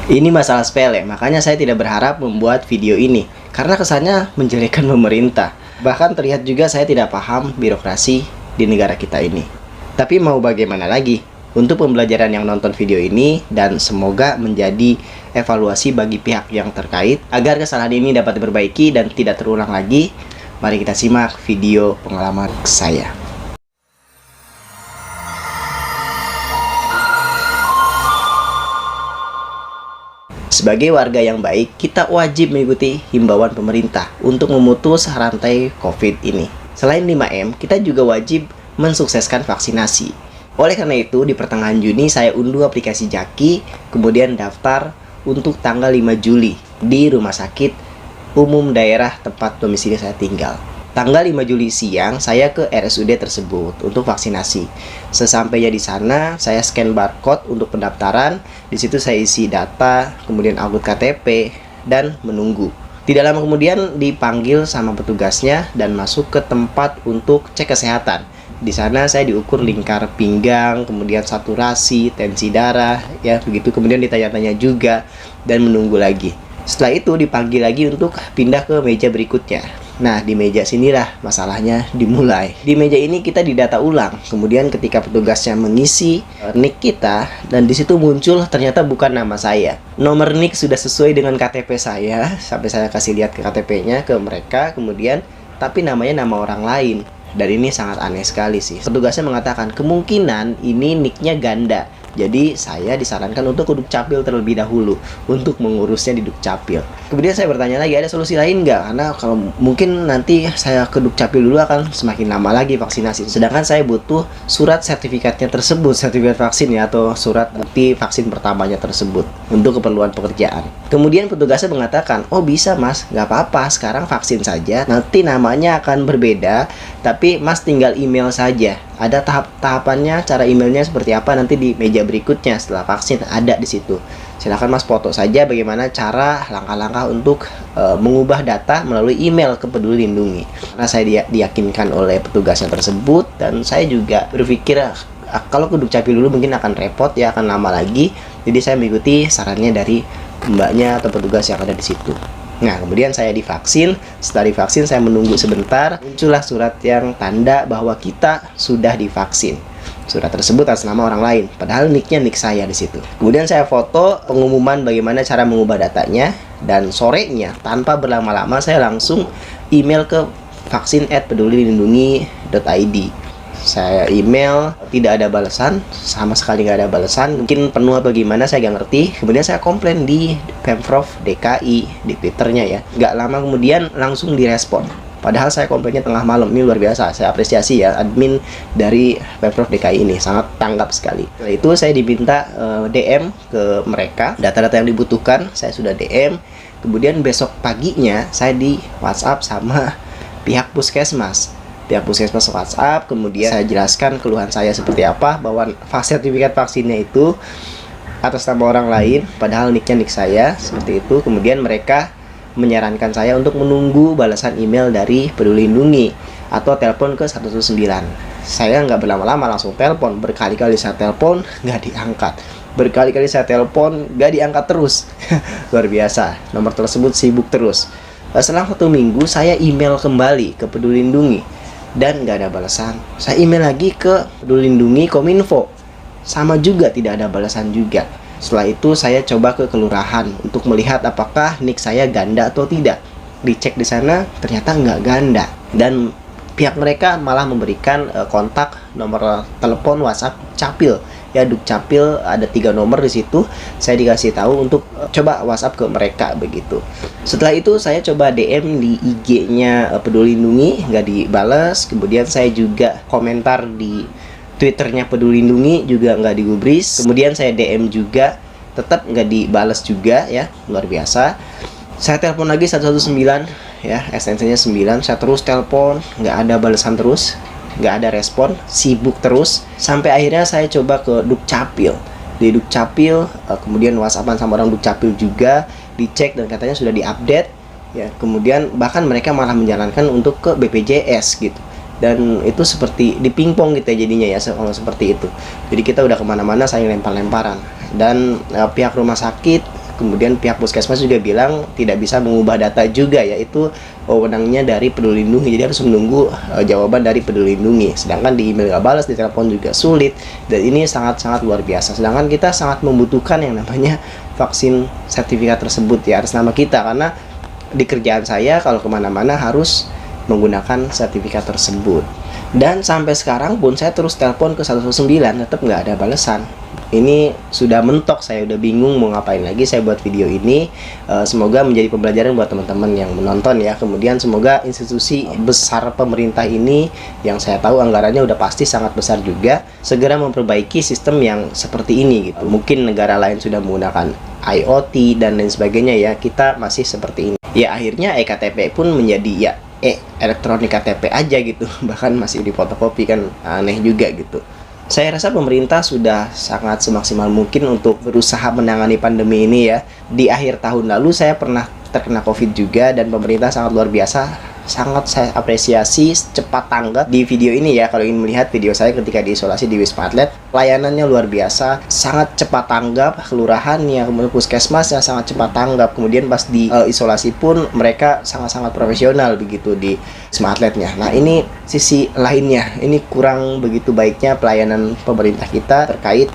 Ini masalah sepele, makanya saya tidak berharap membuat video ini karena kesannya menjelekkan pemerintah. Bahkan terlihat juga saya tidak paham birokrasi di negara kita ini. Tapi mau bagaimana lagi? Untuk pembelajaran yang nonton video ini dan semoga menjadi evaluasi bagi pihak yang terkait agar kesalahan ini dapat diperbaiki dan tidak terulang lagi. Mari kita simak video pengalaman saya. Sebagai warga yang baik, kita wajib mengikuti himbauan pemerintah untuk memutus rantai COVID ini. Selain 5M, kita juga wajib mensukseskan vaksinasi. Oleh karena itu, di pertengahan Juni saya unduh aplikasi Jaki, kemudian daftar untuk tanggal 5 Juli di Rumah Sakit Umum Daerah tempat domisili saya tinggal. Tanggal 5 Juli siang, saya ke RSUD tersebut untuk vaksinasi. Sesampainya di sana, saya scan barcode untuk pendaftaran. Di situ saya isi data, kemudian upload KTP, dan menunggu. Tidak lama kemudian dipanggil sama petugasnya dan masuk ke tempat untuk cek kesehatan. Di sana saya diukur lingkar pinggang, kemudian saturasi, tensi darah, ya begitu. Kemudian ditanya-tanya juga dan menunggu lagi. Setelah itu dipanggil lagi untuk pindah ke meja berikutnya. Nah, di meja sinilah masalahnya dimulai. Di meja ini kita didata ulang. Kemudian ketika petugasnya mengisi NIK kita dan di situ muncul ternyata bukan nama saya. Nomor NIK sudah sesuai dengan KTP saya, sampai saya kasih lihat ke KTP-nya ke mereka, kemudian tapi namanya nama orang lain. Dan ini sangat aneh sekali sih. Petugasnya mengatakan kemungkinan ini NIK-nya ganda. Jadi saya disarankan untuk ke Dukcapil terlebih dahulu untuk mengurusnya di Dukcapil. Kemudian saya bertanya lagi, ada solusi lain nggak? Karena kalau mungkin nanti saya ke Dukcapil dulu akan semakin lama lagi vaksinasi. Sedangkan saya butuh surat sertifikatnya tersebut, sertifikat vaksin ya, atau surat bukti vaksin pertamanya tersebut untuk keperluan pekerjaan. Kemudian petugasnya mengatakan, oh bisa mas, nggak apa-apa, sekarang vaksin saja. Nanti namanya akan berbeda, tapi mas tinggal email saja. Ada tahapannya, cara emailnya seperti apa nanti di meja berikutnya setelah vaksin ada di situ. Silakan mas foto saja bagaimana cara langkah-langkah untuk mengubah data melalui email ke Peduli Lindungi. Karena saya diyakinkan oleh petugasnya tersebut dan saya juga berpikir kalau ke Dukcapil dulu mungkin akan repot ya, akan lama lagi. Jadi saya mengikuti sarannya dari mbaknya atau petugas yang ada di situ. Nah, kemudian saya divaksin. Setelah divaksin, saya menunggu sebentar. Muncullah surat yang tanda bahwa kita sudah divaksin. Surat tersebut atas nama orang lain, padahal nicknya nick saya di situ. Kemudian saya foto pengumuman bagaimana cara mengubah datanya, dan sorenya tanpa berlama-lama saya langsung email ke vaksin@pedulilindungi.id. Saya email, tidak ada balasan, sama sekali nggak ada balasan. Mungkin penuh atau gimana, saya nggak ngerti. Kemudian saya komplain di Pemprov DKI, di Twitternya ya. Nggak lama kemudian langsung direspon. Padahal saya komplainnya tengah malam. Ini luar biasa, saya apresiasi ya admin dari Pemprov DKI ini, sangat tanggap sekali. Setelah itu saya diminta DM ke mereka, data-data yang dibutuhkan, saya sudah DM. Kemudian besok paginya saya di WhatsApp sama pihak puskesmas. Pihak puskesmas WhatsApp, kemudian saya jelaskan keluhan saya seperti apa, bahwa sertifikat vaksinnya itu atas nama orang lain, padahal nicknya nick saya, seperti itu. Kemudian mereka menyarankan saya untuk menunggu balasan email dari Peduli Lindungi atau telepon ke 119. Saya nggak berlama-lama, langsung telepon. Berkali-kali saya telepon, nggak diangkat. Berkali-kali saya telepon, nggak diangkat terus. Luar biasa, nomor tersebut sibuk terus. Selang 1 minggu, saya email kembali ke Peduli Lindungi dan nggak ada balasan. Saya email lagi ke Peduli Lindungi Kominfo, sama juga tidak ada balasan juga. Setelah itu saya coba ke kelurahan untuk melihat apakah nick saya ganda atau tidak. Dicek di sana ternyata nggak ganda, dan pihak mereka malah memberikan kontak nomor telepon WhatsApp Capil ya, Dukcapil, ada 3 nomor di situ. Saya dikasih tahu untuk coba WhatsApp ke mereka begitu. Setelah itu saya coba DM di IG-nya Peduli Lindungi, nggak dibales. Kemudian saya juga komentar di Twitternya Peduli Lindungi, juga nggak digubris. Kemudian saya DM juga, tetap nggak dibales juga ya, luar biasa. Saya telepon lagi 119 ya, extensionnya 9. Saya terus telepon, nggak ada balasan terus, nggak ada respon, sibuk terus. Sampai akhirnya saya coba ke Dukcapil. Di Dukcapil, kemudian WhatsAppan sama orang Dukcapil juga, dicek dan katanya sudah diupdate ya. Kemudian bahkan mereka malah menjalankan untuk ke BPJS gitu. Dan itu seperti di pingpong gitu ya jadinya ya, kalau seperti itu. Jadi kita udah kemana-mana saling lempar-lemparan. Dan pihak rumah sakit Kemudian pihak puskesmas juga bilang tidak bisa mengubah data juga, yaitu wewenangnya dari Peduli Lindungi. Jadi harus menunggu jawaban dari Peduli Lindungi. Sedangkan di email nggak balas, di telepon juga sulit. Dan ini sangat-sangat luar biasa. Sedangkan kita sangat membutuhkan yang namanya vaksin sertifikat tersebut ya, atas nama kita. Karena di kerjaan saya kalau kemana-mana harus menggunakan sertifikat tersebut. Dan sampai sekarang pun saya terus telepon ke 119, tetap nggak ada balasan. Ini sudah mentok, saya udah bingung mau ngapain lagi. Saya buat video ini, semoga menjadi pembelajaran buat teman-teman yang menonton ya. Kemudian semoga institusi besar pemerintah ini, yang saya tahu anggarannya udah pasti sangat besar juga, segera memperbaiki sistem yang seperti ini gitu. Mungkin negara lain sudah menggunakan IoT dan lain sebagainya ya, kita masih seperti ini. Ya akhirnya eKTP pun menjadi ya elektronik KTP aja gitu, bahkan masih di fotokopi, kan aneh juga gitu. Saya rasa pemerintah sudah sangat semaksimal mungkin untuk berusaha menangani pandemi ini ya. Di akhir tahun lalu saya pernah terkena COVID juga, dan pemerintah sangat luar biasa. Sangat saya apresiasi cepat tanggap di video ini ya. Kalau ingin melihat video saya ketika diisolasi di Wisma Atlet, layanannya luar biasa, sangat cepat tanggap. Kelurahannya, kemudian puskesmasnya sangat cepat tanggap. Kemudian pas di isolasi pun mereka sangat-sangat profesional begitu di Wisma Atletnya. Nah ini sisi lainnya, ini kurang begitu baiknya pelayanan pemerintah kita terkait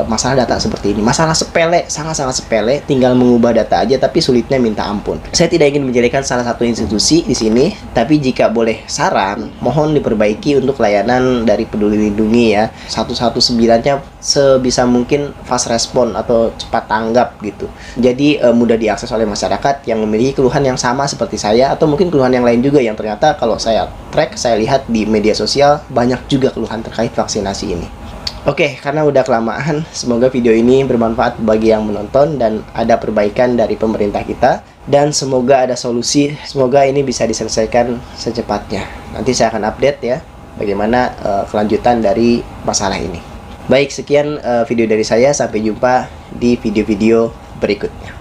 masalah data seperti ini. Masalah sepele, sangat-sangat sepele, tinggal mengubah data aja, tapi sulitnya minta ampun. Saya tidak ingin menjelekan salah satu institusi di sini, tapi jika boleh saran, mohon diperbaiki untuk layanan dari Peduli Lindungi ya. 119-nya sebisa mungkin fast respon atau cepat tanggap gitu. Jadi mudah diakses oleh masyarakat yang memiliki keluhan yang sama seperti saya, atau mungkin keluhan yang lain juga yang ternyata kalau saya track, saya lihat di media sosial banyak juga keluhan terkait vaksinasi ini. Oke, karena udah kelamaan, semoga video ini bermanfaat bagi yang menonton dan ada perbaikan dari pemerintah kita, dan semoga ada solusi, semoga ini bisa diselesaikan secepatnya. Nanti saya akan update ya bagaimana kelanjutan dari masalah ini. Baik, sekian video dari saya, sampai jumpa di video-video berikutnya.